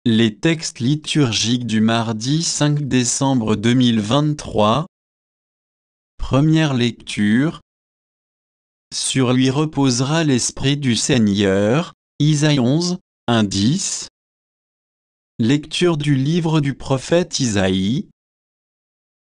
Les textes liturgiques du mardi 5 décembre 2023. Première lecture. Sur lui reposera l'Esprit du Seigneur. Isaïe 11, 1-10. Lecture du livre du prophète Isaïe.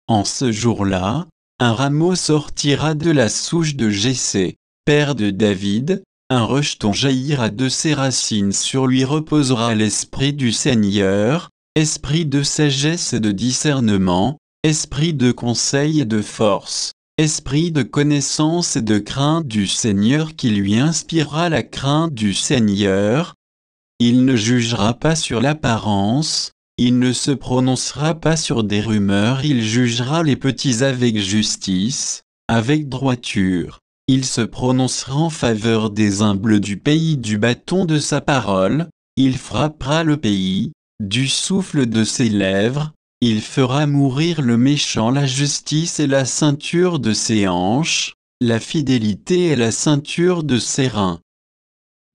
En ce jour-là, un rameau sortira de la souche de Jessé, père de David, un rejeton jaillira de ses racines. Sur lui reposera l'Esprit du Seigneur, esprit de sagesse et de discernement, esprit de conseil et de force, esprit de connaissance et de crainte du Seigneur, qui lui inspirera la crainte du Seigneur. Il ne jugera pas sur l'apparence, il ne se prononcera pas sur des rumeurs, il jugera les petits avec justice, avec droiture. Il se prononcera en faveur des humbles du pays. Du bâton de sa parole, il frappera le pays, du souffle de ses lèvres, il fera mourir le méchant. La justice est la ceinture de ses hanches, la fidélité est la ceinture de ses reins.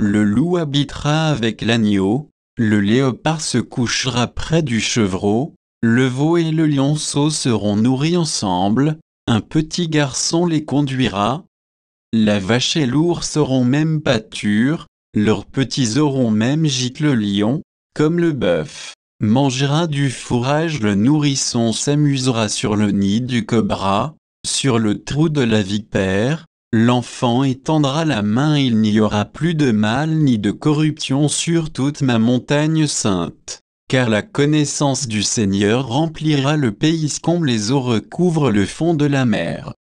Le loup habitera avec l'agneau, le léopard se couchera près du chevreau, le veau et le lionceau seront nourris ensemble, un petit garçon les conduira. La vache et l'ours auront même pâture, leurs petits auront même gîte. Le lion, comme le bœuf, mangera du fourrage. Le nourrisson s'amusera sur le nid du cobra, sur le trou de la vipère. L'enfant étendra la main, il n'y aura plus de mal ni de corruption sur toute ma montagne sainte, car la connaissance du Seigneur remplira le pays comme les eaux recouvrent le fond de la mer.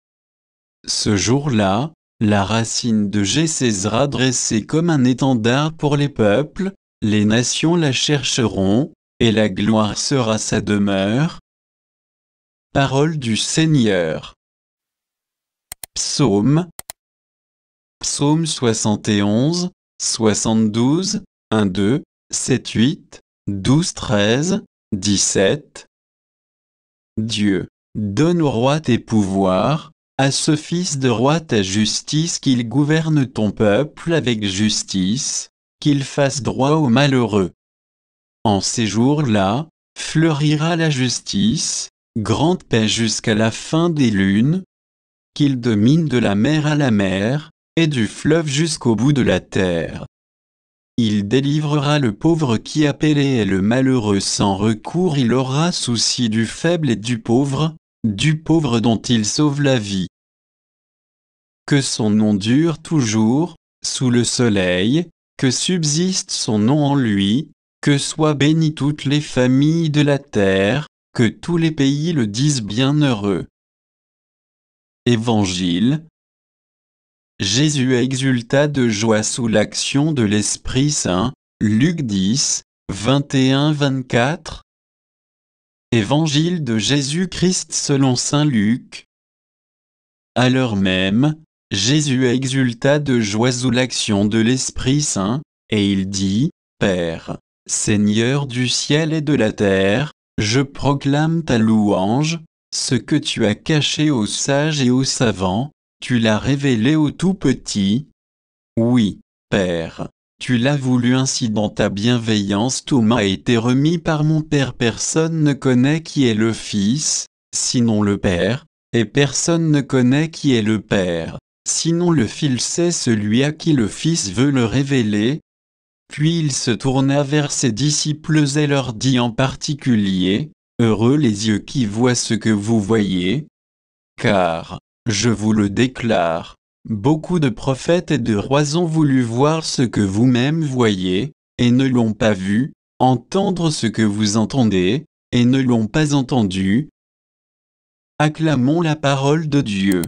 Ce jour-là, la racine de Jessé sera dressée comme un étendard pour les peuples, les nations la chercheront, et la gloire sera sa demeure. Parole du Seigneur. Psaume. Psaume 71, 72, 1-2, 7-8, 12-13, 17. Dieu, donne au roi tes pouvoirs, à ce fils de roi ta justice, qu'il gouverne ton peuple avec justice, qu'il fasse droit aux malheureux. En ces jours-là, fleurira la justice, grande paix jusqu'à la fin des lunes, qu'il domine de la mer à la mer, et du fleuve jusqu'au bout de la terre. Il délivrera le pauvre qui appelé et le malheureux sans recours. Il aura souci du faible et du pauvre dont il sauve la vie. Que son nom dure toujours, sous le soleil, que subsiste son nom en lui, que soient bénies toutes les familles de la terre, que tous les pays le disent bienheureux. Évangile. Jésus exulta de joie sous l'action de l'Esprit Saint. Luc 10, 21-24. Évangile de Jésus-Christ selon saint Luc. À l'heure même, Jésus exulta de joie sous l'action de l'Esprit Saint, et il dit, Père, Seigneur du ciel et de la terre, je proclame ta louange, ce que tu as caché aux sages et aux savants, tu l'as révélé aux tout petits. Oui, Père, tu l'as voulu ainsi dans ta bienveillance. Tout m'a été remis par mon Père. Personne ne connaît qui est le Fils, sinon le Père, et personne ne connaît qui est le Père, sinon le Fils, c'est celui à qui le Fils veut le révéler. Puis il se tourna vers ses disciples et leur dit en particulier, Heureux les yeux qui voient ce que vous voyez, car, je vous le déclare, beaucoup de prophètes et de rois ont voulu voir ce que vous-même voyez, et ne l'ont pas vu, entendre ce que vous entendez, et ne l'ont pas entendu. Acclamons la parole de Dieu.